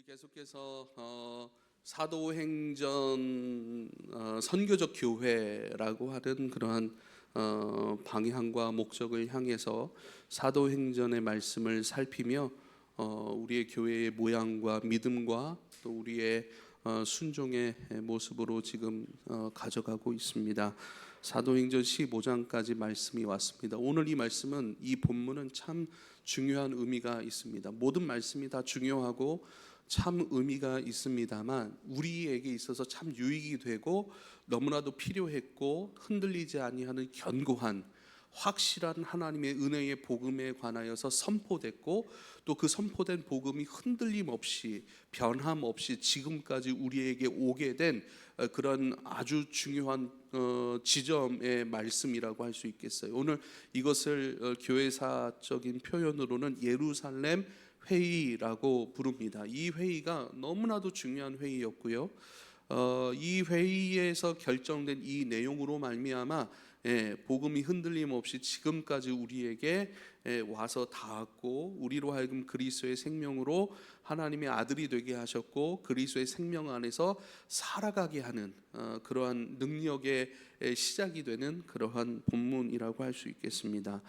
계속해서 사도행전 선교적 교회라고 하는 그러한 방향과 목적을 향해서 사도행전의 말씀을 살피며 우리의 교회의 모양과 믿음과 또 우리의 순종의 모습으로 지금 가져가고 있습니다. 사도행전 15장까지 말씀이 왔습니다. 오늘 이 말씀은, 이 본문은 참 중요한 의미가 있습니다. 모든 말씀이 다 중요하고 참 의미가 있습니다만 우리에게 있어서 참 유익이 되고 너무나도 필요했고 흔들리지 아니하는 견고한 확실한 하나님의 은혜의 복음에 관하여서 선포됐고 또 그 선포된 복음이 흔들림 없이 변함 없이 지금까지 우리에게 오게 된 그런 아주 중요한 지점의 말씀이라고 할 수 있겠어요. 오늘 이것을 교회사적인 표현으로는 예루살렘 회의라고 부릅니다. 이 회의가 너무나도 중요한 회의였고요. 이 회의에서 결정된 이 내용으로 말미암아 복음이 흔들림 없이 지금까지 우리에게 와서 닿았고, 우리로 하여금 그리스도의 생명으로 하나님의 아들이 되게 하셨고 그리스도의 생명 안에서 살아가게 하는 그러한 능력의 시작이 되는 그러한 본문이라고 할 수 있겠습니다.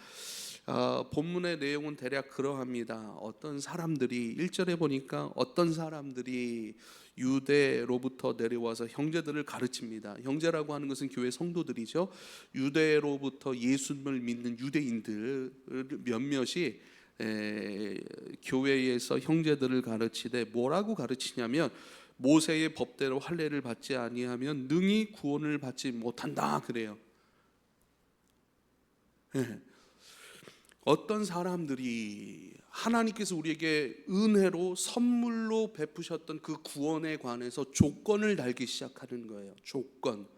본문의 내용은 대략 그러합니다. 어떤 사람들이 1절에 보니까 어떤 사람들이 유대로부터 내려와서 형제들을 가르칩니다. 형제라고 하는 것은 교회 성도들이죠. 유대로부터 예수님을 믿는 유대인들 몇몇이 교회에서 형제들을 가르치되 뭐라고 가르치냐면 모세의 법대로 할례를 받지 아니하면 능히 구원을 받지 못한다 그래요. 어떤 사람들이 하나님께서 우리에게 은혜로 선물로 베푸셨던 그 구원에 관해서 조건을 달기 시작하는 거예요. 조건.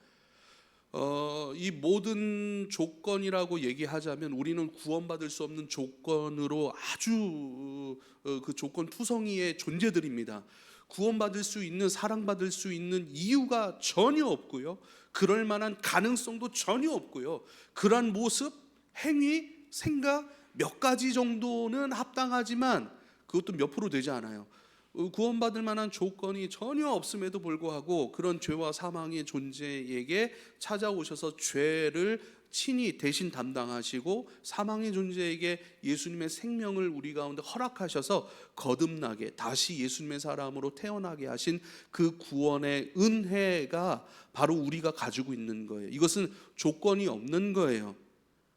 이 모든 조건이라고 얘기하자면 우리는 구원받을 수 없는 조건으로 아주 그 조건 투성이의 존재들입니다. 구원받을 수 있는, 사랑받을 수 있는 이유가 전혀 없고요. 그럴 만한 가능성도 전혀 없고요. 그러한 모습, 행위, 생각 몇 가지 정도는 합당하지만 그것도 몇 프로 되지 않아요. 구원받을 만한 조건이 전혀 없음에도 불구하고 그런 죄와 사망의 존재에게 찾아오셔서 죄를 친히 대신 담당하시고 사망의 존재에게 예수님의 생명을 우리 가운데 허락하셔서 거듭나게 다시 예수님의 사람으로 태어나게 하신 그 구원의 은혜가 바로 우리가 가지고 있는 거예요. 이것은 조건이 없는 거예요.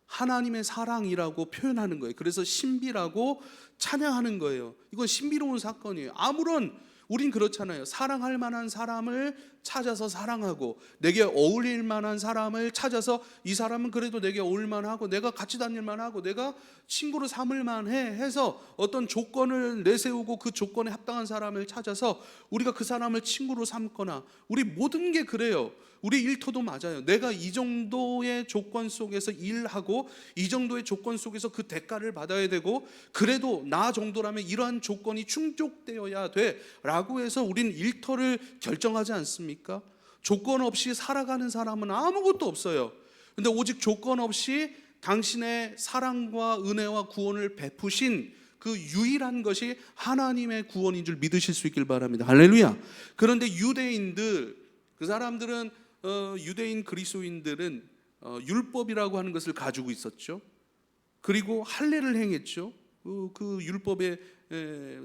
하나님의 사랑이라고 표현하는 거예요. 그래서 신비라고 찬양하는 거예요. 이건 신비로운 사건이에요. 아무런, 우린 그렇잖아요. 사랑할 만한 사람을 찾아서 사랑하고 내게 어울릴 만한 사람을 찾아서 이 사람은 그래도 내게 어울릴 만하고 내가 같이 다닐 만하고 내가 친구로 삼을 만해 해서 어떤 조건을 내세우고 그 조건에 합당한 사람을 찾아서 우리가 그 사람을 친구로 삼거나, 우리 모든 게 그래요. 우리 일터도 맞아요. 내가 이 정도의 조건 속에서 일하고 이 정도의 조건 속에서 그 대가를 받아야 되고 그래도 나 정도라면 이러한 조건이 충족되어야 돼 라고 해서 우리는 일터를 결정하지 않습니까? 조건 없이 살아가는 사람은 아무것도 없어요. 근데 오직 조건 없이 당신의 사랑과 은혜와 구원을 베푸신 그 유일한 것이 하나님의 구원인 줄 믿으실 수 있길 바랍니다. 할렐루야. 그런데 유대인들, 그 사람들은 유대인 그리스도인들은 율법이라고 하는 것을 가지고 있었죠. 그리고 할례를 행했죠. 그 율법에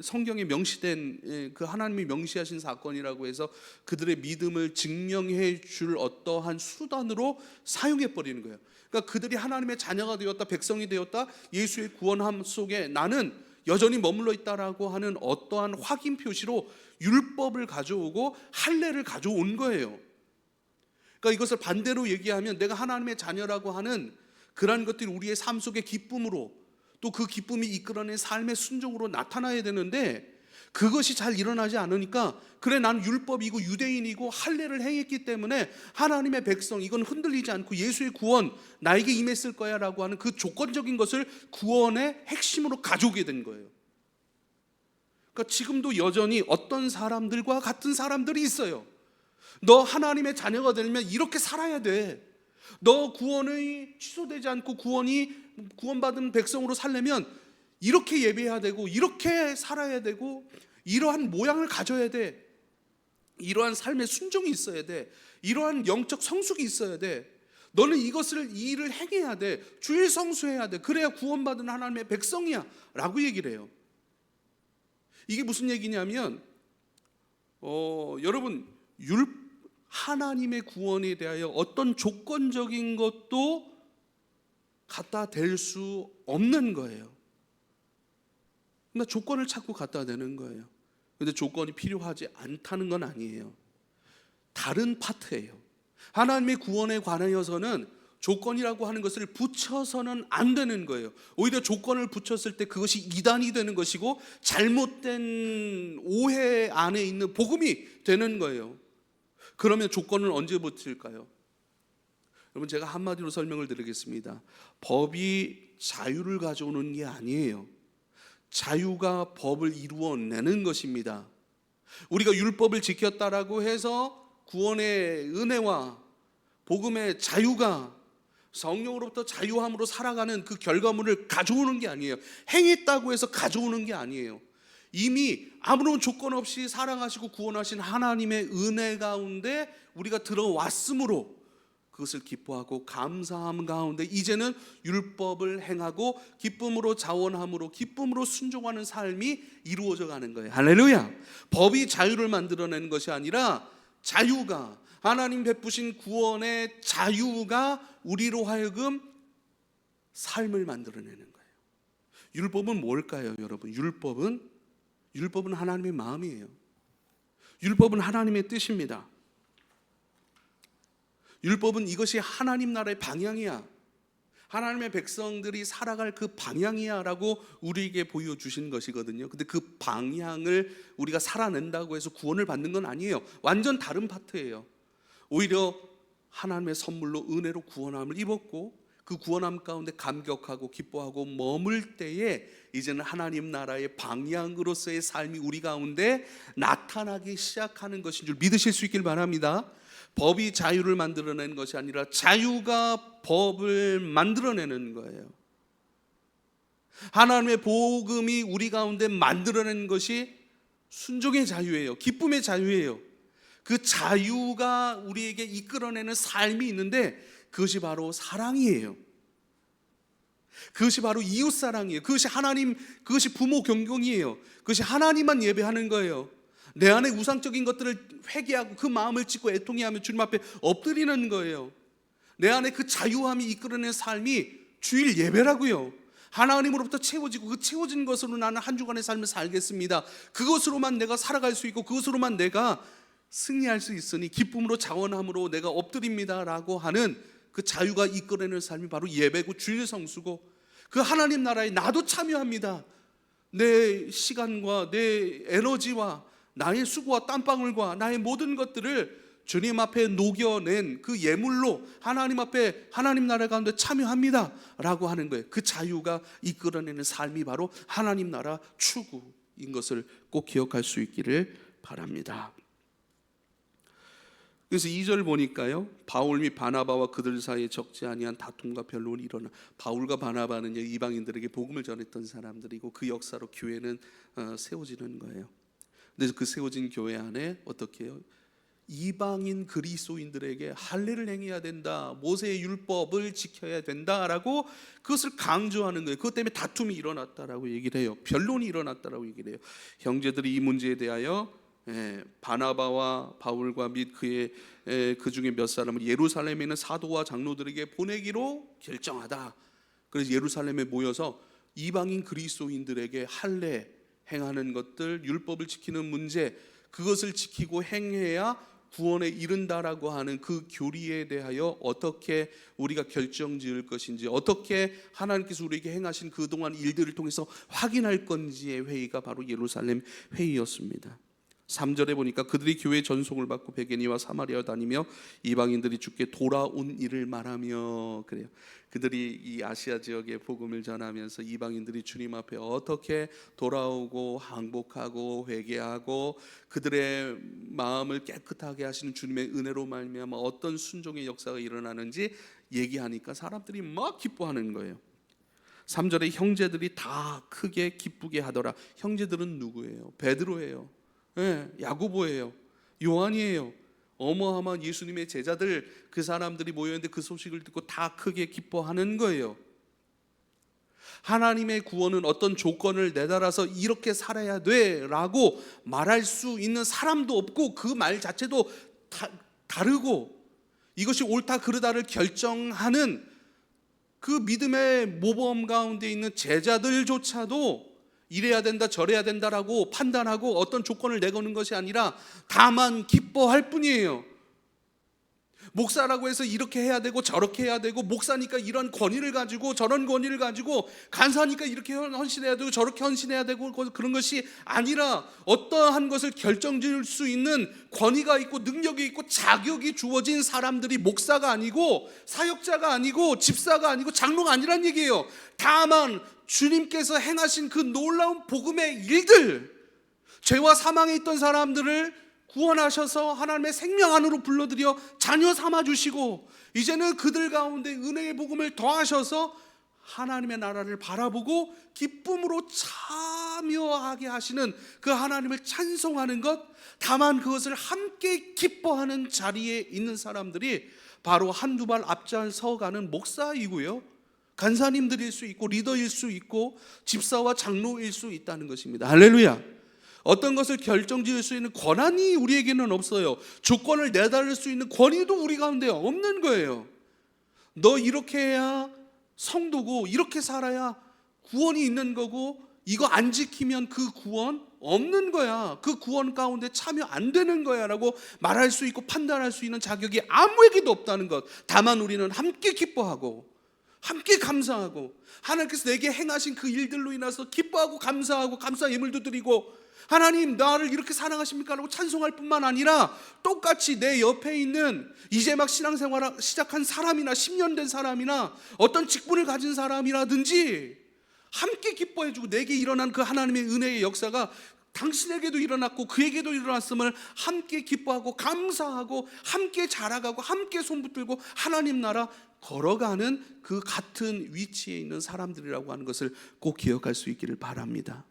성경에 명시된 그 하나님이 명시하신 사건이라고 해서 그들의 믿음을 증명해 줄 어떠한 수단으로 사용해 버리는 거예요. 그러니까 그들이 하나님의 자녀가 되었다, 백성이 되었다, 예수의 구원함 속에 나는 여전히 머물러 있다라고 하는 어떠한 확인 표시로 율법을 가져오고 할례를 가져온 거예요. 그러니까 이것을 반대로 얘기하면 내가 하나님의 자녀라고 하는 그러한 것들이 우리의 삶 속의 기쁨으로, 또 그 기쁨이 이끌어낸 삶의 순종으로 나타나야 되는데 그것이 잘 일어나지 않으니까, 그래 나는 율법이고 유대인이고 할례를 행했기 때문에 하나님의 백성, 이건 흔들리지 않고 예수의 구원 나에게 임했을 거야 라고 하는 그 조건적인 것을 구원의 핵심으로 가져오게 된 거예요. 그러니까 지금도 여전히 어떤 사람들과 같은 사람들이 있어요. 너 하나님의 자녀가 되려면 이렇게 살아야 돼. 너 구원이 취소되지 않고 구원받은 백성으로 살려면 이렇게 예배해야 되고 이렇게 살아야 되고 이러한 모양을 가져야 돼. 이러한 삶의 순종이 있어야 돼. 이러한 영적 성숙이 있어야 돼. 너는 이 일을 행해야 돼. 주일 성수해야 돼. 그래야 구원받은 하나님의 백성이야 라고 얘기를 해요. 이게 무슨 얘기냐면 여러분, 하나님의 구원에 대하여 어떤 조건적인 것도 갖다 댈 수 없는 거예요. 그러니까 조건을 찾고 갖다 대는 거예요. 근데 조건이 필요하지 않다는 건 아니에요. 다른 파트예요. 하나님의 구원에 관하여서는 조건이라고 하는 것을 붙여서는 안 되는 거예요. 오히려 조건을 붙였을 때 그것이 이단이 되는 것이고 잘못된 오해 안에 있는 복음이 되는 거예요. 그러면 조건을 언제 붙일까요? 여러분, 제가 한마디로 설명을 드리겠습니다. 법이 자유를 가져오는 게 아니에요. 자유가 법을 이루어내는 것입니다. 우리가 율법을 지켰다라고 해서 구원의 은혜와 복음의 자유가 성령으로부터 자유함으로 살아가는 그 결과물을 가져오는 게 아니에요. 행했다고 해서 가져오는 게 아니에요. 이미 아무런 조건 없이 사랑하시고 구원하신 하나님의 은혜 가운데 우리가 들어왔으므로 그것을 기뻐하고 감사함 가운데 이제는 율법을 행하고 기쁨으로 자원함으로 기쁨으로 순종하는 삶이 이루어져 가는 거예요. 할렐루야. 법이 자유를 만들어내는 것이 아니라 자유가, 하나님 베푸신 구원의 자유가 우리로 하여금 삶을 만들어내는 거예요. 율법은 뭘까요, 여러분? 율법은 하나님의 마음이에요. 율법은 하나님의 뜻입니다. 율법은 이것이 하나님 나라의 방향이야, 하나님의 백성들이 살아갈 그 방향이야 라고 우리에게 보여주신 것이거든요. 근데 그 방향을 우리가 살아낸다고 해서 구원을 받는 건 아니에요. 완전 다른 파트예요. 오히려 하나님의 선물로 은혜로 구원함을 입었고 그 구원함 가운데 감격하고 기뻐하고 머물 때에 이제는 하나님 나라의 방향으로서의 삶이 우리 가운데 나타나기 시작하는 것인 줄 믿으실 수 있길 바랍니다. 법이 자유를 만들어내는 것이 아니라 자유가 법을 만들어내는 거예요. 하나님의 복음이 우리 가운데 만들어내는 것이 순종의 자유예요. 기쁨의 자유예요. 그 자유가 우리에게 이끌어내는 삶이 있는데 그것이 바로 사랑이에요. 그것이 바로 이웃사랑이에요. 그것이 하나님, 그것이 부모 경경이에요. 그것이 하나님만 예배하는 거예요. 내 안에 우상적인 것들을 회개하고 그 마음을 찢고 애통해하며 주님 앞에 엎드리는 거예요. 내 안에 그 자유함이 이끌어내는 삶이 주일 예배라고요. 하나님으로부터 채워지고 그 채워진 것으로 나는 한 주간의 삶을 살겠습니다. 그것으로만 내가 살아갈 수 있고 그것으로만 내가 승리할 수 있으니 기쁨으로 자원함으로 내가 엎드립니다 라고 하는 그 자유가 이끌어내는 삶이 바로 예배고 주일 성수고 그 하나님 나라에 나도 참여합니다. 내 시간과 내 에너지와 나의 수고와 땀방울과 나의 모든 것들을 주님 앞에 녹여낸 그 예물로 하나님 앞에 하나님 나라 가운데 참여합니다 라고 하는 거예요. 그 자유가 이끌어내는 삶이 바로 하나님 나라 추구인 것을 꼭 기억할 수 있기를 바랍니다. 그래서 2절 보니까요, 바울 및 바나바와 그들 사이에 적지 아니한 다툼과 변론이 일어나. 바울과 바나바는 이방인들에게 복음을 전했던 사람들이고 그 역사로 교회는 세워지는 거예요. 근데 그 세워진 교회 안에 어떻게 해요? 이방인 그리스도인들에게 할례를 행해야 된다, 모세의 율법을 지켜야 된다라고 그것을 강조하는 거예요. 그것 때문에 다툼이 일어났다라고 얘기를 해요. 변론이 일어났다라고 얘기를 해요. 형제들이 이 문제에 대하여 바나바와 바울과 및 그 중에 몇 사람을 예루살렘에 있는 사도와 장로들에게 보내기로 결정하다. 그래서 예루살렘에 모여서 이방인 그리스도인들에게 할례 행하는 것들, 율법을 지키는 문제, 그것을 지키고 행해야 구원에 이른다라고 하는 그 교리에 대하여 어떻게 우리가 결정지을 것인지, 어떻게 하나님께서 우리에게 행하신 그동안 일들을 통해서 확인할 건지의 회의가 바로 예루살렘 회의였습니다. 3절에 보니까 그들이 교회의 전송을 받고 베게니와 사마리아 다니며 이방인들이 주께 돌아온 일을 말하며, 그래요. 그들이 이 아시아 지역에 복음을 전하면서 이방인들이 주님 앞에 어떻게 돌아오고 항복하고 회개하고 그들의 마음을 깨끗하게 하시는 주님의 은혜로 말미암아 어떤 순종의 역사가 일어나는지 얘기하니까 사람들이 막 기뻐하는 거예요. 3절에 형제들이 다 크게 기쁘게 하더라. 형제들은 누구예요? 베드로예요. 야고보예요. 요한이에요. 어마어마한 예수님의 제자들, 그 사람들이 모여있는데 그 소식을 듣고 다 크게 기뻐하는 거예요. 하나님의 구원은 어떤 조건을 내달아서 이렇게 살아야 돼 라고 말할 수 있는 사람도 없고, 그 말 자체도 다르고, 이것이 옳다 그르다를 결정하는 그 믿음의 모범 가운데 있는 제자들조차도 이래야 된다 저래야 된다라고 판단하고 어떤 조건을 내거는 것이 아니라 다만 기뻐할 뿐이에요. 목사라고 해서 이렇게 해야 되고 저렇게 해야 되고, 목사니까 이런 권위를 가지고 저런 권위를 가지고, 간사니까 이렇게 헌신해야 되고 저렇게 헌신해야 되고, 그런 것이 아니라 어떠한 것을 결정지을 수 있는 권위가 있고 능력이 있고 자격이 주어진 사람들이 목사가 아니고 사역자가 아니고 집사가 아니고 장로가 아니란 얘기예요. 다만 주님께서 행하신 그 놀라운 복음의 일들, 죄와 사망에 있던 사람들을 구원하셔서 하나님의 생명 안으로 불러들여 자녀 삼아주시고, 이제는 그들 가운데 은혜의 복음을 더하셔서 하나님의 나라를 바라보고 기쁨으로 참여하게 하시는 그 하나님을 찬송하는 것, 다만 그것을 함께 기뻐하는 자리에 있는 사람들이 바로 한두 발 앞장서가는 목사이고요, 간사님들일 수 있고 리더일 수 있고 집사와 장로일 수 있다는 것입니다. 할렐루야. 어떤 것을 결정지을 수 있는 권한이 우리에게는 없어요. 조건을 내달릴 수 있는 권위도 우리 가운데 없는 거예요. 너 이렇게 해야 성도고, 이렇게 살아야 구원이 있는 거고, 이거 안 지키면 그 구원 없는 거야, 그 구원 가운데 참여 안 되는 거야 라고 말할 수 있고 판단할 수 있는 자격이 아무에게도 없다는 것. 다만 우리는 함께 기뻐하고 함께 감사하고, 하나님께서 내게 행하신 그 일들로 인해서 기뻐하고 감사하고 감사 예물도 드리고, 하나님 나를 이렇게 사랑하십니까? 라고 찬송할 뿐만 아니라, 똑같이 내 옆에 있는 이제 막 신앙생활 시작한 사람이나 10년 된 사람이나 어떤 직분을 가진 사람이라든지 함께 기뻐해주고, 내게 일어난 그 하나님의 은혜의 역사가 당신에게도 일어났고 그에게도 일어났음을 함께 기뻐하고 감사하고 함께 자라가고 함께 손붙들고 하나님 나라 걸어가는 그 같은 위치에 있는 사람들이라고 하는 것을 꼭 기억할 수 있기를 바랍니다.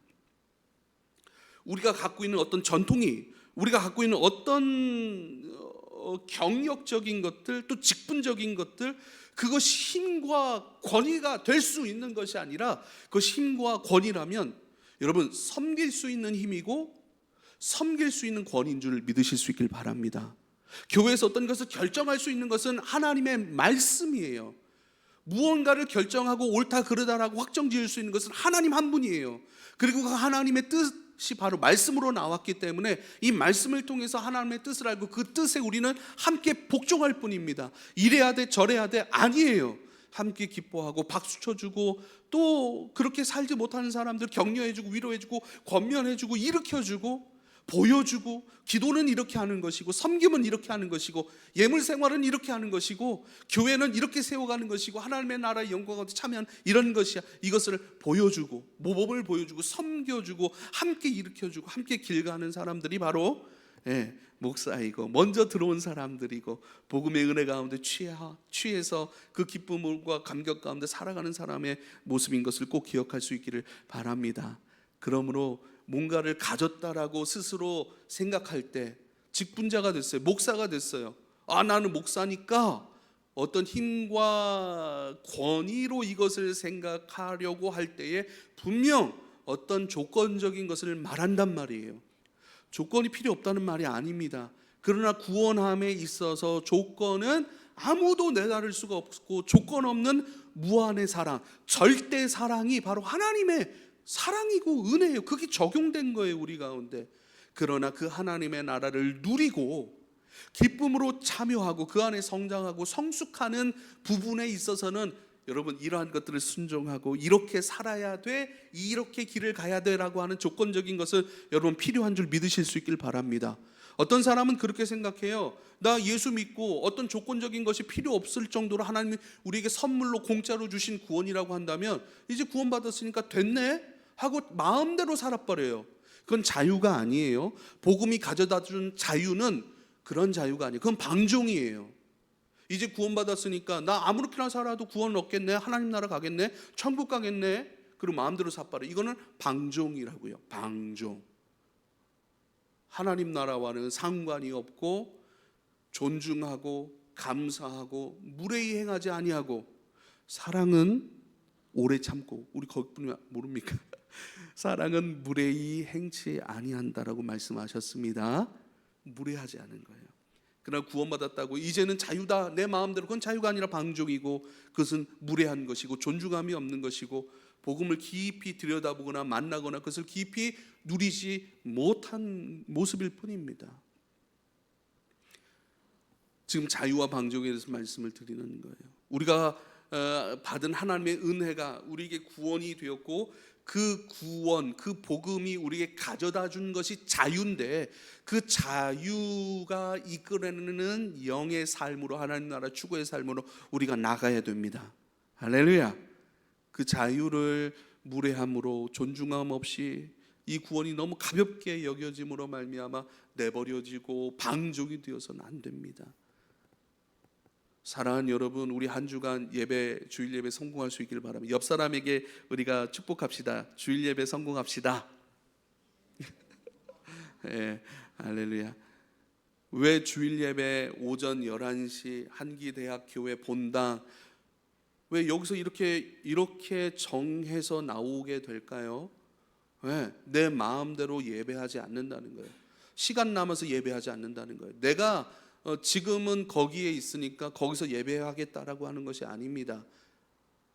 우리가 갖고 있는 어떤 전통이, 우리가 갖고 있는 어떤 경력적인 것들, 또 직분적인 것들, 그것이 힘과 권위가 될 수 있는 것이 아니라, 그것이 힘과 권위라면 여러분 섬길 수 있는 힘이고 섬길 수 있는 권위인 줄 믿으실 수 있길 바랍니다. 교회에서 어떤 것을 결정할 수 있는 것은 하나님의 말씀이에요. 무언가를 결정하고 옳다 그르다라고 확정지을 수 있는 것은 하나님 한 분이에요. 그리고 그 하나님의 뜻이 바로 말씀으로 나왔기 때문에 이 말씀을 통해서 하나님의 뜻을 알고 그 뜻에 우리는 함께 복종할 뿐입니다. 이래야 돼 저래야 돼 아니에요. 함께 기뻐하고 박수 쳐주고, 또 그렇게 살지 못하는 사람들 격려해주고 위로해주고 권면해주고 일으켜주고 보여주고, 기도는 이렇게 하는 것이고 섬김은 이렇게 하는 것이고 예물생활은 이렇게 하는 것이고 교회는 이렇게 세워가는 것이고 하나님의 나라의 영광 가운데 참여하는 이런 것이야. 이것을 보여주고 모범을 보여주고 섬겨주고 함께 일으켜주고 함께 길가는 사람들이 바로 목사이고 먼저 들어온 사람들이고 복음의 은혜 가운데 취해서 그 기쁨과 감격 가운데 살아가는 사람의 모습인 것을 꼭 기억할 수 있기를 바랍니다. 그러므로 뭔가를 가졌다라고 스스로 생각할 때 직분자가 됐어요. 목사가 됐어요. 나는 목사니까 어떤 힘과 권위로 이것을 생각하려고 할 때에 분명 어떤 조건적인 것을 말한단 말이에요. 조건이 필요 없다는 말이 아닙니다. 그러나 구원함에 있어서 조건은 아무도 내다를 수가 없고, 조건 없는 무한의 사랑, 절대 사랑이 바로 하나님의 사랑이고 은혜예요. 그게 적용된 거예요 우리 가운데. 그러나 그 하나님의 나라를 누리고 기쁨으로 참여하고 그 안에 성장하고 성숙하는 부분에 있어서는 여러분 이러한 것들을 순종하고 이렇게 살아야 돼, 이렇게 길을 가야 돼라고 하는 조건적인 것을 여러분 필요한 줄 믿으실 수 있길 바랍니다. 어떤 사람은 그렇게 생각해요. 나 예수 믿고 어떤 조건적인 것이 필요 없을 정도로 하나님이 우리에게 선물로 공짜로 주신 구원이라고 한다면 이제 구원받았으니까 됐네 하고 마음대로 살아버려요. 그건 자유가 아니에요. 복음이 가져다 준 자유는 그런 자유가 아니에요. 그건 방종이에요. 이제 구원받았으니까 나 아무렇게나 살아도 구원 얻겠네, 하나님 나라 가겠네, 천국 가겠네, 그리고 마음대로 삿발을. 이거는 방종이라고요. 방종. 하나님 나라와는 상관이 없고 존중하고 감사하고 무례히 행하지 아니하고 사랑은 오래 참고, 우리 거기뿐이 모릅니까? 사랑은 무례히 행치 아니한다라고 말씀하셨습니다. 무례하지 않은 거예요. 그러나 구원받았다고 이제는 자유다, 내 마음대로, 그건 자유가 아니라 방종이고 그것은 무례한 것이고 존중함이 없는 것이고 복음을 깊이 들여다보거나 만나거나 그것을 깊이 누리지 못한 모습일 뿐입니다. 지금 자유와 방종에 대해서 말씀을 드리는 거예요. 우리가 받은 하나님의 은혜가 우리에게 구원이 되었고 그 구원, 그 복음이 우리에게 가져다 준 것이 자유인데 그 자유가 이끌어내는 영의 삶으로, 하나님 나라 추구의 삶으로 우리가 나가야 됩니다. 할렐루야. 그 자유를 무례함으로 존중함 없이 이 구원이 너무 가볍게 여겨짐으로 말미암아 내버려지고 방종이 되어서는 안 됩니다. 사랑하는 여러분, 우리 한 주간 예배, 주일 예배 성공할 수 있기를 바랍니다. 옆 사람에게 우리가 축복합시다. 주일 예배 성공합시다. 네, 할렐루야. 왜 주일 예배 오전 11시 한기대학교회 본당, 왜 여기서 이렇게 정해서 나오게 될까요? 왜? 내 마음대로 예배하지 않는다는 거예요. 시간 남아서 예배하지 않는다는 거예요. 내가 지금은 거기에 있으니까 거기서 예배하겠다라고 하는 것이 아닙니다.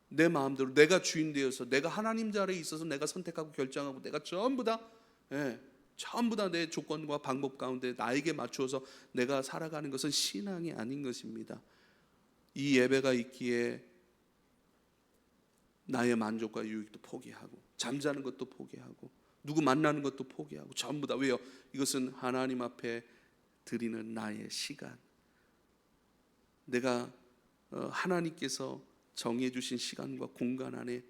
내 마음대로 내가 주인 되어서 내가 하나님 자리에 있어서 내가 선택하고 결정하고 내가 전부 다 내 조건과 방법 가운데 나에게 맞추어서 내가 살아가는 것은 신앙이 아닌 것입니다. 이 예배가 있기에 나의 만족과 유익도 포기하고 잠자는 것도 포기하고 누구 만나는 것도 포기하고 전부 다. 왜요? 이것은 하나님 앞에 드리는 나의 시간, 내가 하나님께서 정해주신 시간과 공간 안에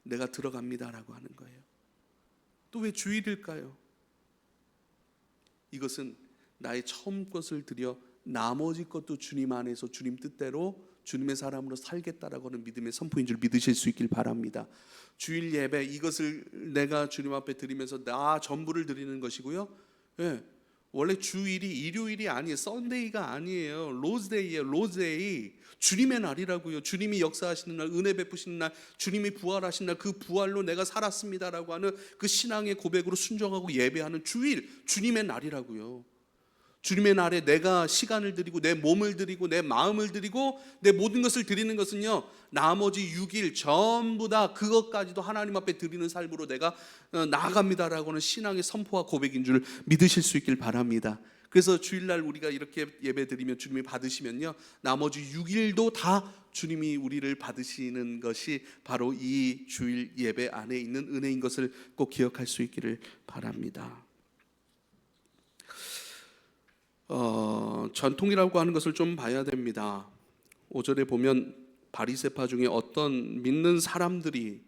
내가 들어갑니다라고 하는 거예요. 또 왜 주일일까요? 이것은 나의 처음 것을 드려 나머지 것도 주님 안에서 주님 뜻대로 주님의 사람으로 살겠다라고 하는 믿음의 선포인 줄 믿으실 수 있길 바랍니다. 주일 예배, 이것을 내가 주님 앞에 드리면서 나 전부를 드리는 것이고요. 원래 주일이 일요일이 아니에요. 썬데이가 아니에요. 로즈데이예요. 로즈데이. 주님의 날이라고요. 주님이 역사하시는 날, 은혜 베푸시는 날, 주님이 부활하신 날, 그 부활로 내가 살았습니다라고 하는 그 신앙의 고백으로 순종하고 예배하는 주일, 주님의 날이라고요. 주님의 날에 내가 시간을 드리고 내 몸을 드리고 내 마음을 드리고 내 모든 것을 드리는 것은요, 나머지 6일 전부 다 그것까지도 하나님 앞에 드리는 삶으로 내가 나아갑니다라고 하는 신앙의 선포와 고백인 줄 믿으실 수 있길 바랍니다. 그래서 주일날 우리가 이렇게 예배 드리면 주님이 받으시면요, 나머지 6일도 다 주님이 우리를 받으시는 것이 바로 이 주일 예배 안에 있는 은혜인 것을 꼭 기억할 수 있기를 바랍니다. 전통이라고 하는 것을 좀 봐야 됩니다. 5절에 보면 바리새파 중에 어떤 믿는 사람들이,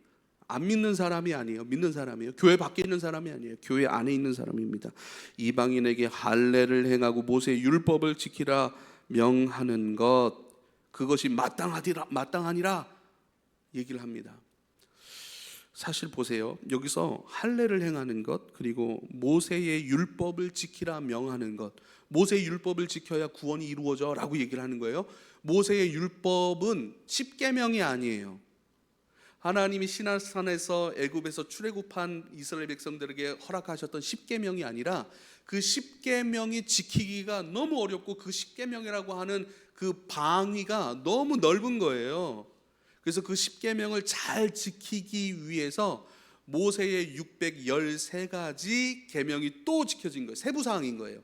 안 믿는 사람이 아니에요. 믿는 사람이에요. 교회 밖에 있는 사람이 아니에요. 교회 안에 있는 사람입니다. 이방인에게 할례를 행하고 모세의 율법을 지키라 명하는 것, 그것이 마땅하니라 얘기를 합니다. 사실 보세요. 여기서 할례를 행하는 것, 그리고 모세의 율법을 지키라 명하는 것, 모세의 율법을 지켜야 구원이 이루어져 라고 얘기를 하는 거예요. 모세의 율법은 십계명이 아니에요. 하나님이 시내산에서 애굽에서 출애굽한 이스라엘 백성들에게 허락하셨던 십계명이 아니라 그 십계명이 지키기가 너무 어렵고 그 십계명이라고 하는 그 방위가 너무 넓은 거예요. 그래서 그 십계명을 잘 지키기 위해서 모세의 613가지 계명이 또 지켜진 거예요. 세부사항인 거예요.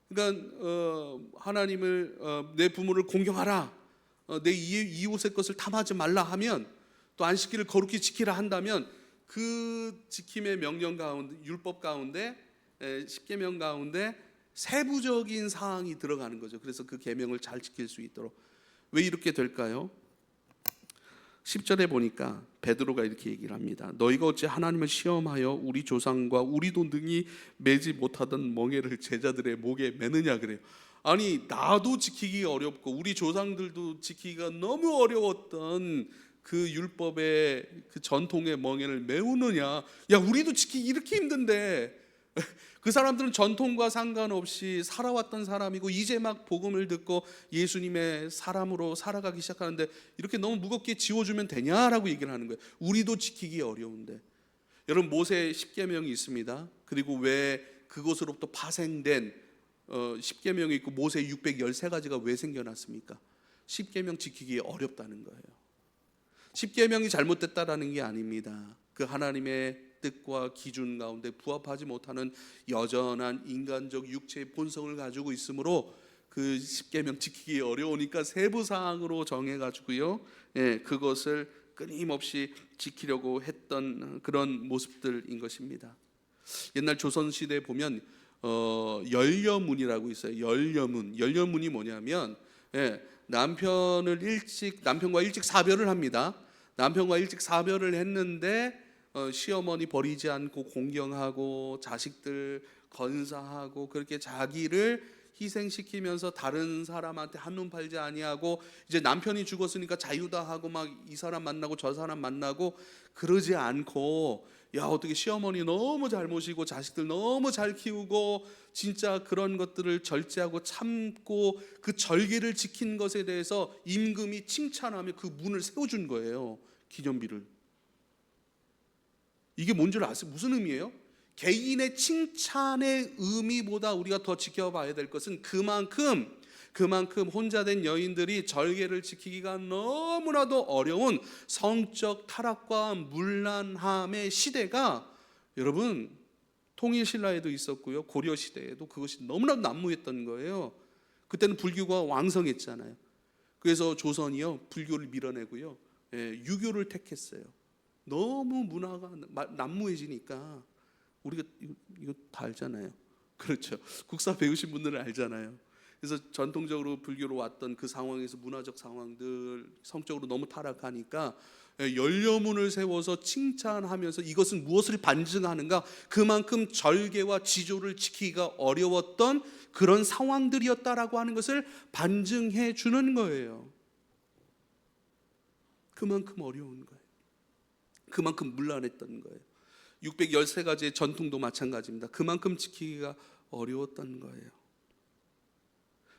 그러니까 하나님을 내 부모를 공경하라, 내 이웃의 것을 탐하지 말라 하면, 또 안식일을 거룩히 지키라 한다면 그 지킴의 명령 가운데, 율법 가운데, 십계명 가운데 세부적인 사항이 들어가는 거죠. 그래서 그 계명을 잘 지킬 수 있도록. 왜 이렇게 될까요? 10절에 보니까 베드로가 이렇게 얘기를 합니다. 너희가 어찌 하나님을 시험하여 우리 조상과 우리도 능히 매지 못하던 멍에를 제자들의 목에 매느냐 그래요. 아니 나도 지키기 어렵고 우리 조상들도 지키기가 너무 어려웠던 그 율법의 그 전통의 멍에를 메우느냐? 야, 우리도 지키기 이렇게 힘든데. 그 사람들은 전통과 상관없이 살아왔던 사람이고 이제 막 복음을 듣고 예수님의 사람으로 살아가기 시작하는데 이렇게 너무 무겁게 지워주면 되냐라고 얘기를 하는 거예요. 우리도 지키기 어려운데. 여러분, 모세 십계명이 있습니다. 그리고 왜 그것으로부터 파생된 십계명이 있고 모세 613가지가 왜 생겨났습니까? 십계명 지키기 어렵다는 거예요. 십계명이 잘못됐다라는 게 아닙니다. 그 하나님의 뜻과 기준 가운데 부합하지 못하는 여전한 인간적 육체의 본성을 가지고 있으므로 그 십계명 지키기 어려우니까 세부 사항으로 정해가지고요, 그것을 끊임없이 지키려고 했던 그런 모습들인 것입니다. 옛날 조선 시대에 보면 열려문이라고 있어요. 열려문이 뭐냐면, 남편과 일찍 사별을 합니다. 남편과 일찍 사별을 했는데 시어머니 버리지 않고 공경하고 자식들 건사하고 그렇게 자기를 희생시키면서 다른 사람한테 한눈 팔지 아니하고 이제 남편이 죽었으니까 자유다 하고 막 이 사람 만나고 저 사람 만나고 그러지 않고, 야, 어떻게 시어머니 너무 잘 모시고 자식들 너무 잘 키우고 진짜 그런 것들을 절제하고 참고 그 절개를 지킨 것에 대해서 임금이 칭찬하며 그 문을 세워준 거예요. 기념비를. 이게 뭔 줄 아세요? 무슨 의미예요? 개인의 칭찬의 의미보다 우리가 더 지켜봐야 될 것은 그만큼 혼자 된 여인들이 절개를 지키기가 너무나도 어려운 성적 타락과 문란함의 시대가, 여러분, 통일신라에도 있었고요, 고려시대에도 그것이 너무나도 난무했던 거예요. 그때는 불교가 왕성했잖아요. 그래서 조선이요, 불교를 밀어내고요, 유교를 택했어요. 너무 문화가 난무해지니까. 우리가 이거 다 알잖아요. 그렇죠. 국사 배우신 분들은 알잖아요. 그래서 전통적으로 불교로 왔던 그 상황에서 문화적 상황들, 성적으로 너무 타락하니까 열려문을 세워서 칭찬하면서 이것은 무엇을 반증하는가? 그만큼 절개와 지조를 지키기가 어려웠던 그런 상황들이었다라고 하는 것을 반증해 주는 거예요. 그만큼 어려운 거예요. 그만큼 문란했던 거예요. 613가지의 전통도 마찬가지입니다. 그만큼 지키기가 어려웠던 거예요.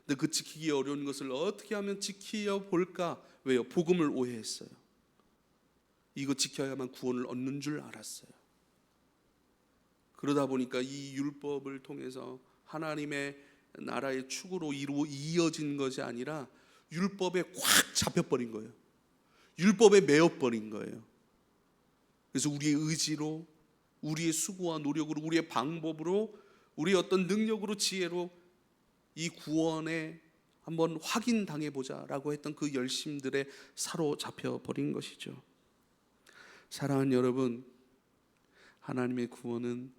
근데 그 지키기 어려운 것을 어떻게 하면 지키려 볼까? 왜요? 복음을 오해했어요. 이거 지켜야만 구원을 얻는 줄 알았어요. 그러다 보니까 이 율법을 통해서 하나님의 나라의 축으로 이어진 것이 아니라 율법에 꽉 잡혀버린 거예요. 율법에 매여버린 거예요. 그래서 우리의 의지로, 우리의 수고와 노력으로, 우리의 방법으로, 우리의 어떤 능력으로, 지혜로 이 구원에 한번 확인당해보자라고 했던 그 열심들에 사로잡혀 버린 것이죠. 사랑하는 여러분, 하나님의 구원은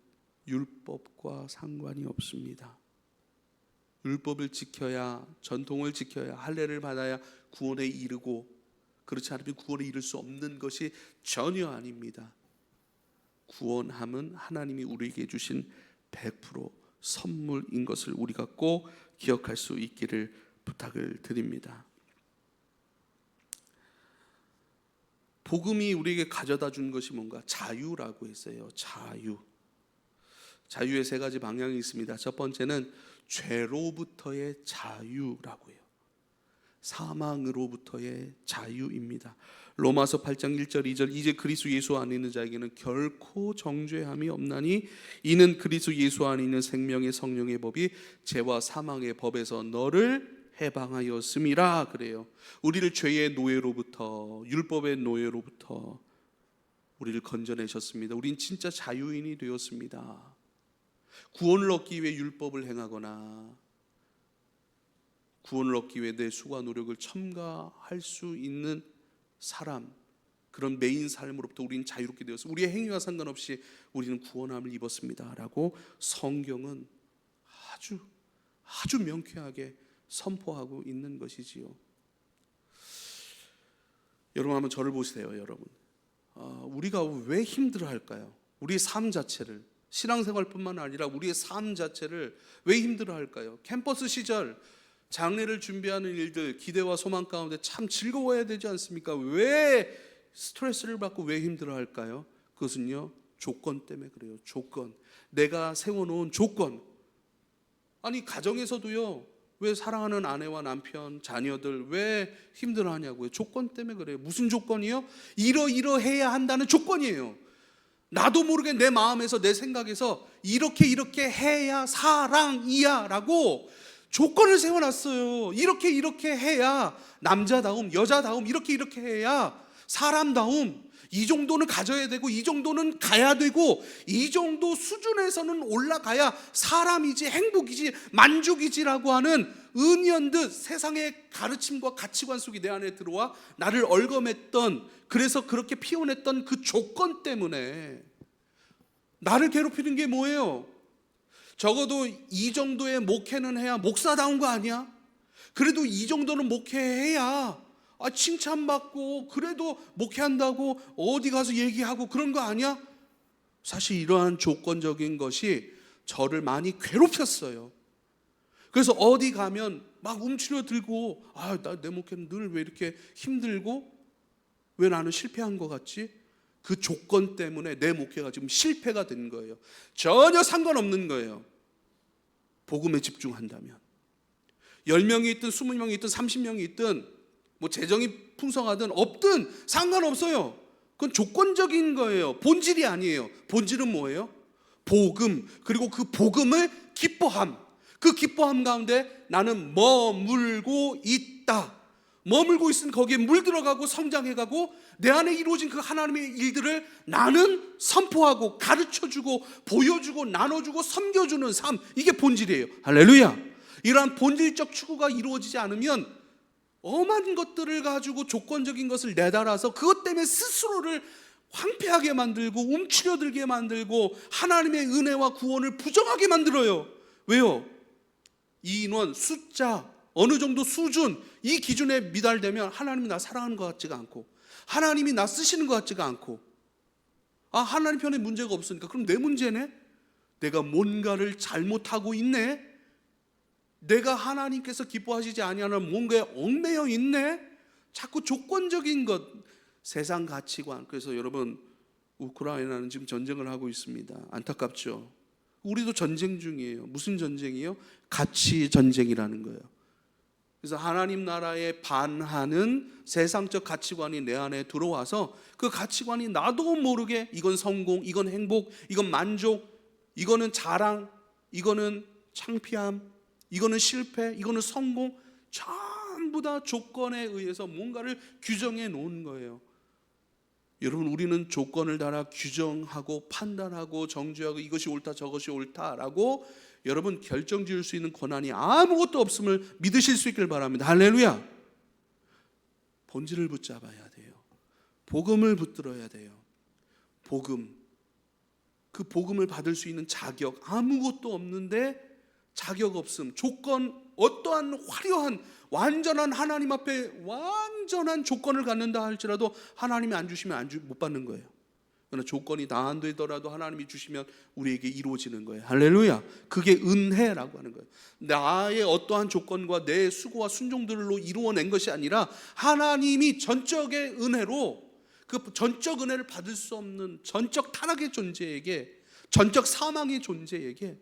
율법과 상관이 없습니다. 율법을 지켜야, 전통을 지켜야, 할례를 받아야 구원에 이르고, 그렇지 않으면 구원에 이를 수 없는 것이 전혀 아닙니다. 구원함은 하나님이 우리에게 주신 100% 선물인 것을 우리가 꼭 기억할 수 있기를 부탁을 드립니다. 복음이 우리에게 가져다 준 것이 뭔가? 자유라고 했어요. 자유의 세 가지 방향이 있습니다. 첫 번째는 죄로부터의 자유라고 해요. 사망으로부터의 자유입니다. 로마서 8장 1절 2절, 이제 그리스도 예수 안에 있는 자에게는 결코 정죄함이 없나니 이는 그리스도 예수 안에 있는 생명의 성령의 법이 죄와 사망의 법에서 너를 해방하였음이라 그래요. 우리를 죄의 노예로부터, 율법의 노예로부터 우리를 건져내셨습니다. 우린 진짜 자유인이 되었습니다. 구원을 얻기 위해 율법을 행하거나 구원을 얻기 위해 내 수고와 노력을 첨가할 수 있는 사람, 그런 메인 삶으로부터 우리는 자유롭게 되었습니다. 우리의 행위와 상관없이 우리는 구원함을 입었습니다 라고 성경은 아주 명쾌하게 선포하고 있는 것이지요. 여러분 한번 저를 보세요. 여러분, 우리가 왜 힘들어할까요? 우리의 삶 자체를, 신앙생활뿐만 아니라 우리의 삶 자체를 왜 힘들어할까요? 캠퍼스 시절 장례를 준비하는 일들, 기대와 소망 가운데 참 즐거워야 되지 않습니까? 왜 스트레스를 받고 왜 힘들어할까요? 그것은요, 조건 때문에 그래요. 조건, 내가 세워놓은 조건. 아니, 가정에서도요, 왜 사랑하는 아내와 남편, 자녀들 왜 힘들어하냐고요? 조건 때문에 그래요. 무슨 조건이요? 이러해야 한다는 조건이에요. 나도 모르게 내 마음에서, 내 생각에서 이렇게 해야 사랑이야 라고 조건을 세워놨어요. 이렇게 해야 남자다움, 여자다움, 이렇게 해야 사람다움, 이 정도는 가져야 되고, 이 정도는 가야 되고, 이 정도 수준에서는 올라가야 사람이지, 행복이지, 만족이지라고 하는 은연듯 세상의 가르침과 가치관 속이 내 안에 들어와 나를 얽어맸던, 그래서 그렇게 피워냈던 그 조건 때문에 나를 괴롭히는 게 뭐예요? 적어도 이 정도의 목회는 해야 목사다운 거 아니야? 그래도 이 정도는 목회해야 칭찬받고, 그래도 목회한다고 어디 가서 얘기하고 그런 거 아니야? 사실 이러한 조건적인 것이 저를 많이 괴롭혔어요. 그래서 어디 가면 막 움츠러들고, 내 목회는 늘 왜 이렇게 힘들고, 왜 나는 실패한 것 같지? 그 조건 때문에 내 목회가 지금 실패가 된 거예요. 전혀 상관없는 거예요. 복음에 집중한다면 10명이 있든 20명이 있든 30명이 있든 뭐 재정이 풍성하든 없든 상관없어요. 그건 조건적인 거예요. 본질이 아니에요. 본질은 뭐예요? 복음, 그리고 그 복음을 기뻐함. 그 기뻐함 가운데 나는 머물고 있다. 머물고 있으면 거기에 물들어가고 성장해가고, 내 안에 이루어진 그 하나님의 일들을 나는 선포하고 가르쳐주고 보여주고 나눠주고 섬겨주는 삶, 이게 본질이에요. 할렐루야. 이러한 본질적 추구가 이루어지지 않으면 엄한 것들을 가지고 조건적인 것을 내달아서 그것 때문에 스스로를 황폐하게 만들고 움츠려들게 만들고 하나님의 은혜와 구원을 부정하게 만들어요. 왜요? 이 인원, 숫자, 어느 정도 수준, 이 기준에 미달되면 하나님이 나 사랑하는 것 같지가 않고, 하나님이 나 쓰시는 것 같지가 않고, 하나님 편에 문제가 없으니까 그럼 내 문제네? 내가 뭔가를 잘못하고 있네? 내가 하나님께서 기뻐하시지 아니하는 뭔가에 얽매여 있네? 자꾸 조건적인 것, 세상 가치관. 그래서 여러분, 우크라이나는 지금 전쟁을 하고 있습니다. 안타깝죠? 우리도 전쟁 중이에요. 무슨 전쟁이에요? 가치 전쟁이라는 거예요. 그래서 하나님 나라에 반하는 세상적 가치관이 내 안에 들어와서 그 가치관이 나도 모르게 이건 성공, 이건 행복, 이건 만족, 이거는 자랑, 이거는 창피함, 이거는 실패, 이거는 성공, 전부 다 조건에 의해서 뭔가를 규정해 놓은 거예요. 여러분, 우리는 조건을 달아 규정하고 판단하고 정죄하고 이것이 옳다 저것이 옳다라고 여러분 결정 지을 수 있는 권한이 아무것도 없음을 믿으실 수 있길 바랍니다. 할렐루야. 본질을 붙잡아야 돼요. 복음을 붙들어야 돼요. 복음, 그 복음을 받을 수 있는 자격 아무것도 없는데, 자격 없음, 조건, 어떠한 화려한 완전한 하나님 앞에 완전한 조건을 갖는다 할지라도 하나님이 안 주시면 못 받는 거예요. 그러나 조건이 다 안 되더라도 하나님이 주시면 우리에게 이루어지는 거예요. 할렐루야. 그게 은혜라고 하는 거예요. 나의 어떠한 조건과 내 수고와 순종들로 이루어낸 것이 아니라 하나님이 전적의 은혜로, 그 전적 은혜를 받을 수 없는 전적 타락의 존재에게, 전적 사망의 존재에게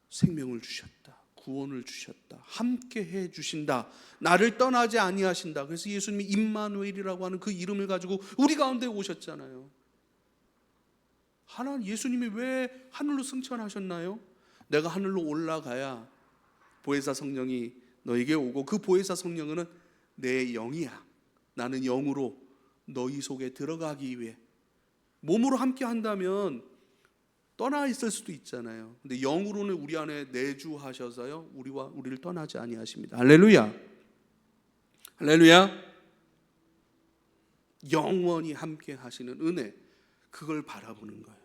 생명을 주셨다, 구원을 주셨다, 함께 해 주신다, 나를 떠나지 아니하신다. 그래서 예수님이 임마누엘이라고 하는 그 이름을 가지고 우리 가운데 오셨잖아요. 예수님이 왜 하늘로 승천하셨나요? 내가 하늘로 올라가야 보혜사 성령이 너에게 오고, 그 보혜사 성령은 내 영이야. 나는 영으로 너희 속에 들어가기 위해. 몸으로 함께 한다면 떠나 있을 수도 있잖아요. 근데 영으로는 우리 안에 내주하셔서요, 우리를 떠나지 아니하십니다. 할렐루야. 할렐루야. 영원히 함께 하시는 은혜, 그걸 바라보는 거예요.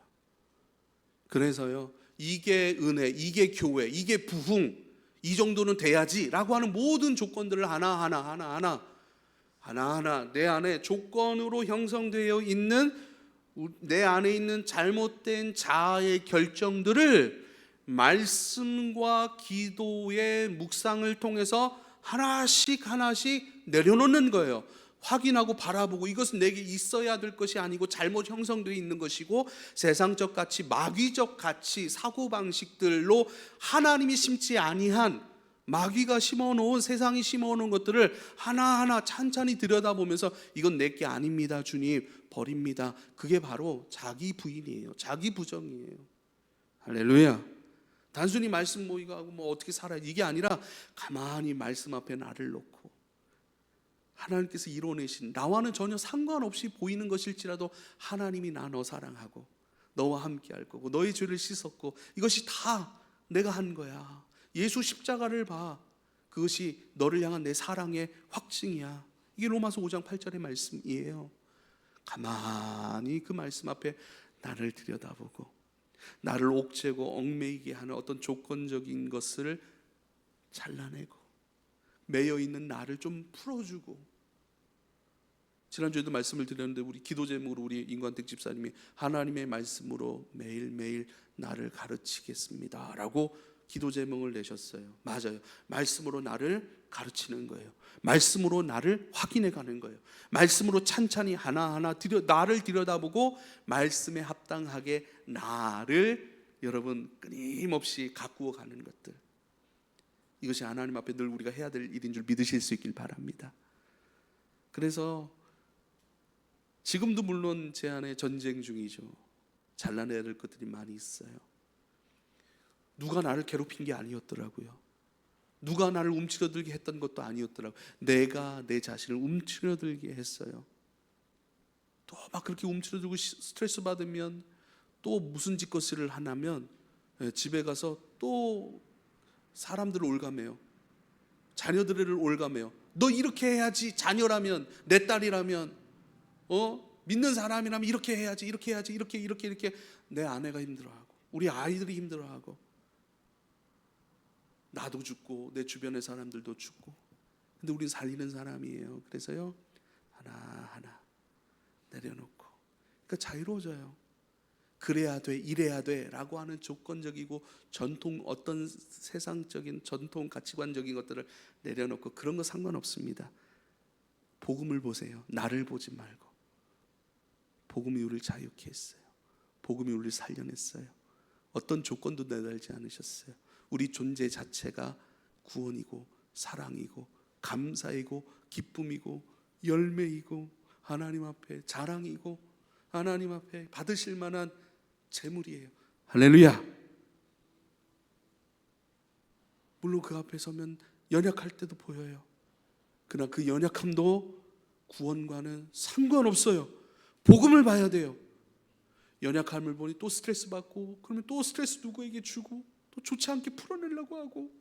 그래서요, 이게 은혜, 이게 교회, 이게 부흥, 이 정도는 돼야지라고 하는 모든 조건들을 하나하나 내 안에 조건으로 형성되어 있는, 내 안에 있는 잘못된 자아의 결정들을 말씀과 기도의 묵상을 통해서 하나씩 내려놓는 거예요. 확인하고 바라보고 이것은 내게 있어야 될 것이 아니고 잘못 형성되어 있는 것이고 세상적 가치, 마귀적 가치, 사고방식들로 하나님이 심지 아니한 마귀가 심어놓은, 세상이 심어놓은 것들을 하나하나 찬찬히 들여다보면서 이건 내게 아닙니다 주님, 버립니다. 그게 바로 자기 부인이에요. 자기 부정이에요. 할렐루야. 단순히 말씀 모의고하고 뭐 어떻게 살아야 이게 아니라 가만히 말씀 앞에 나를 놓고 하나님께서 이뤄내신, 나와는 전혀 상관없이 보이는 것일지라도 하나님이 나 너 사랑하고 너와 함께 할 거고 너의 죄를 씻었고 이것이 다 내가 한 거야. 예수 십자가를 봐. 그것이 너를 향한 내 사랑의 확증이야. 이게 로마서 5장 8절의 말씀이에요. 가만히 그 말씀 앞에 나를 들여다보고 나를 옥죄고 얽매이게 하는 어떤 조건적인 것을 잘라내고 매여 있는 나를 좀 풀어주고, 지난주에도 말씀을 드렸는데 우리 기도 제목으로 우리 임관택 집사님이 하나님의 말씀으로 매일매일 나를 가르치겠습니다 라고 기도 제목을 내셨어요. 맞아요. 말씀으로 나를 가르치는 거예요. 말씀으로 나를 확인해 가는 거예요. 말씀으로 찬찬히 하나하나 나를 들여다보고 말씀에 합당하게 나를 여러분 끊임없이 가꾸어 가는 것들, 이것이 하나님 앞에 늘 우리가 해야 될 일인 줄 믿으실 수 있길 바랍니다. 그래서 지금도 물론 제 안에 전쟁 중이죠. 잘라내야 될 것들이 많이 있어요. 누가 나를 괴롭힌 게 아니었더라고요. 누가 나를 움츠러들게 했던 것도 아니었더라고요. 내가 내 자신을 움츠러들게 했어요. 또 막 그렇게 움츠러들고 스트레스 받으면 또 무슨 짓거리를 하냐면 집에 가서 또 사람들을 올감해요. 자녀들을 올감해요. 너 이렇게 해야지. 자녀라면, 내 딸이라면, 믿는 사람이라면 이렇게 해야지, 이렇게 해야지, 이렇게. 내 아내가 힘들어하고 우리 아이들이 힘들어하고 나도 죽고 내 주변의 사람들도 죽고. 근데 우리는 살리는 사람이에요. 그래서요 하나하나 내려놓고, 그러니까 자유로워져요. 그래야 돼, 이래야 돼 라고 하는 조건적이고 전통, 어떤 세상적인 전통 가치관적인 것들을 내려놓고 그런 거 상관없습니다. 복음을 보세요. 나를 보지 말고. 복음이 우리를 자유케 했어요. 복음이 우리를 살려냈어요. 어떤 조건도 내달지 않으셨어요. 우리 존재 자체가 구원이고 사랑이고 감사이고 기쁨이고 열매이고 하나님 앞에 자랑이고 하나님 앞에 받으실 만한 재물이에요. 할렐루야. 물론 그 앞에 서면 연약할 때도 보여요. 그러나 그 연약함도 구원과는 상관없어요. 복음을 봐야 돼요. 연약함을 보니 또 스트레스 받고, 그러면 또 스트레스 누구에게 주고 또 좋지 않게 풀어내려고 하고,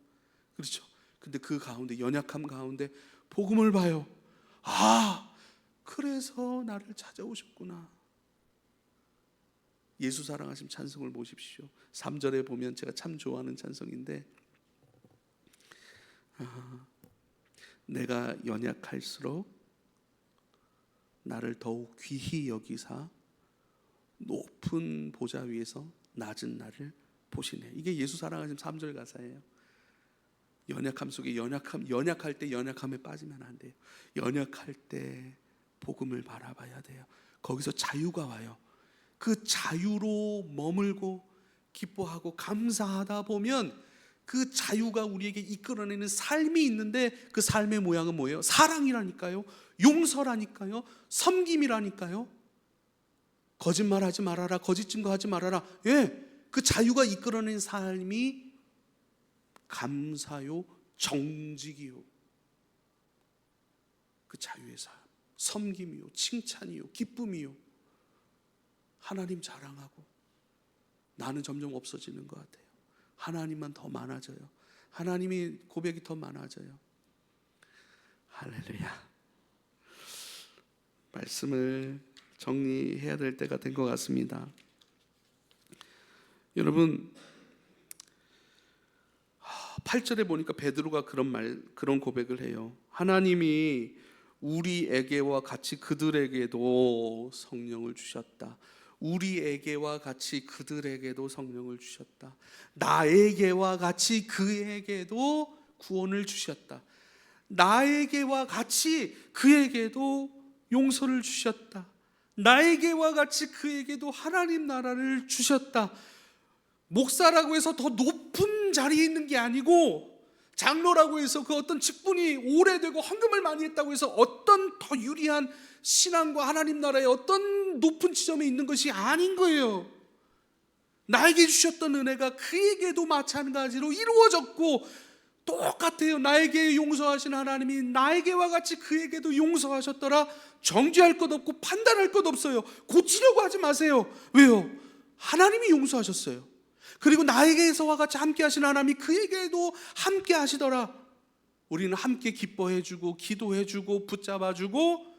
그렇죠. 근데 그 가운데, 연약함 가운데 복음을 봐요. 아, 그래서 나를 찾아오셨구나. 예수 사랑하심 찬송을 보십시오. 3절에 보면 제가 참 좋아하는 찬송인데, 내가 연약할수록 나를 더욱 귀히 여기사 높은 보좌 위에서 낮은 나를 보시네. 이게 예수 사랑하심 3절 가사예요. 연약함 속에 연약할 때 연약함에 빠지면 안 돼요. 연약할 때 복음을 바라봐야 돼요. 거기서 자유가 와요. 그 자유로 머물고 기뻐하고 감사하다 보면 그 자유가 우리에게 이끌어내는 삶이 있는데, 그 삶의 모양은 뭐예요? 사랑이라니까요. 용서라니까요. 섬김이라니까요. 거짓말하지 말아라. 거짓 증거하지 말아라. 예, 그 자유가 이끌어내는 삶이 감사요, 정직이요. 그 자유의 삶, 섬김이요, 칭찬이요, 기쁨이요. 하나님 자랑하고. 나는 점점 없어지는 것 같아요. 하나님만 더 많아져요. 하나님이 고백이 더 많아져요. 할렐루야. 말씀을 정리해야 될 때가 된 것 같습니다. 여러분, 8절에 보니까 베드로가 그런 고백을 해요. 하나님이 우리에게와 같이 그들에게도 성령을 주셨다. 우리에게와 같이 그들에게도 성령을 주셨다. 나에게와 같이 그에게도 구원을 주셨다. 나에게와 같이 그에게도 용서를 주셨다. 나에게와 같이 그에게도 하나님 나라를 주셨다. 목사라고 해서 더 높은 자리에 있는 게 아니고, 장로라고 해서 그 어떤 직분이 오래되고 헌금을 많이 했다고 해서 어떤 더 유리한 신앙과 하나님 나라의 어떤 높은 지점에 있는 것이 아닌 거예요. 나에게 주셨던 은혜가 그에게도 마찬가지로 이루어졌고 똑같아요. 나에게 용서하신 하나님이 나에게와 같이 그에게도 용서하셨더라. 정죄할 것 없고 판단할 것 없어요. 고치려고 하지 마세요. 왜요? 하나님이 용서하셨어요. 그리고 나에게서와 같이 함께 하신 하나님이 그에게도 함께 하시더라. 우리는 함께 기뻐해주고 기도해주고 붙잡아주고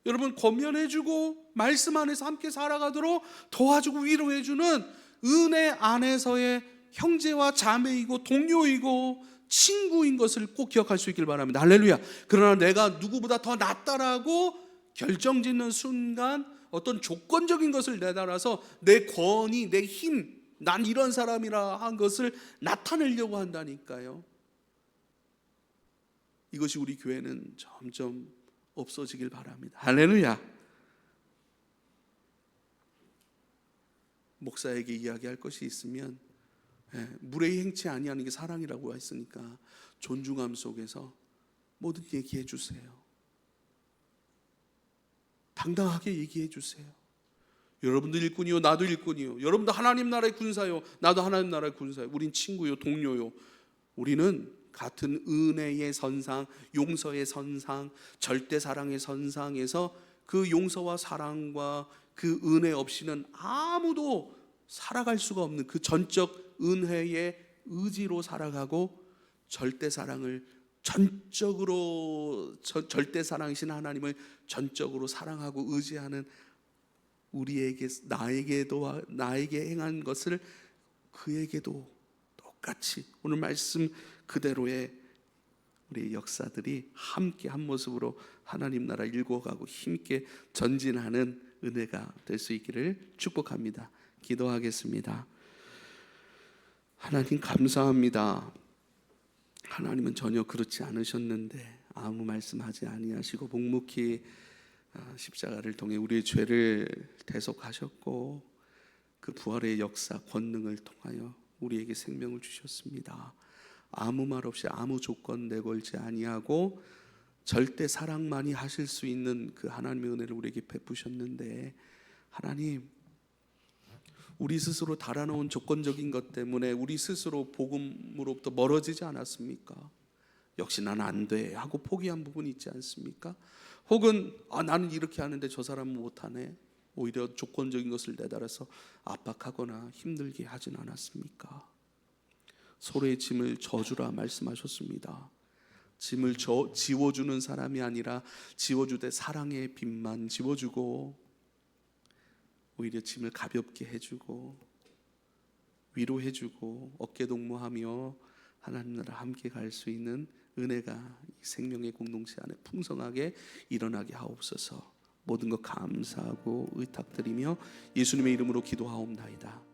여러분 권면해주고 말씀 안에서 함께 살아가도록 도와주고 위로해주는 은혜 안에서의 형제와 자매이고 동료이고 친구인 것을 꼭 기억할 수 있길 바랍니다. 할렐루야. 그러나 내가 누구보다 더 낫다라고 결정짓는 순간 어떤 조건적인 것을 내달아서 내 권위, 내 힘, 난 이런 사람이라 한 것을 나타내려고 한다니까요. 이것이 우리 교회는 점점 없어지길 바랍니다. 할렐루야. 목사에게 이야기할 것이 있으면 무례히 행치 아니하는 게 사랑이라고 했으니까 존중함 속에서 뭐든 얘기해 주세요. 당당하게 얘기해 주세요. 여러분도 일꾼이요 나도 일꾼이요, 여러분도 하나님 나라의 군사요 나도 하나님 나라의 군사요, 우린 친구요 동료요. 우리는 같은 은혜의 선상, 용서의 선상, 절대 사랑의 선상에서 그 용서와 사랑과 그 은혜 없이는 아무도 살아갈 수가 없는 그 전적 은혜의 의지로 살아가고, 절대 사랑을 전적으로 절대 사랑이신 하나님을 전적으로 사랑하고 의지하는 우리에게 나에게 행한 것을 그에게도 똑같이 오늘 말씀 그대로의 우리의 역사들이 함께 한 모습으로 하나님 나라 일궈가고 힘있게 전진하는 은혜가 될 수 있기를 축복합니다. 기도하겠습니다. 하나님 감사합니다. 하나님은 전혀 그렇지 않으셨는데 아무 말씀하지 아니하시고 묵묵히 십자가를 통해 우리의 죄를 대속하셨고 그 부활의 역사 권능을 통하여 우리에게 생명을 주셨습니다. 아무 말 없이 아무 조건 내걸지 아니하고 절대 사랑만이 하실 수 있는 그 하나님의 은혜를 우리에게 베푸셨는데, 하나님 우리 스스로 달아놓은 조건적인 것 때문에 우리 스스로 복음으로부터 멀어지지 않았습니까? 역시 나는 안 돼 하고 포기한 부분이 있지 않습니까? 혹은 나는 이렇게 하는데 저 사람은 못하네, 오히려 조건적인 것을 내달아서 압박하거나 힘들게 하진 않았습니까? 서로의 짐을 져주라 말씀하셨습니다. 짐을 지워주는 사람이 아니라 지워주되 사랑의 빚만 지워주고 오히려 짐을 가볍게 해주고 위로해주고 어깨동무하며 하나님 나라 함께 갈 수 있는 은혜가 이 생명의 공동체 안에 풍성하게 일어나게 하옵소서. 모든 것 감사하고 의탁드리며 예수님의 이름으로 기도하옵나이다.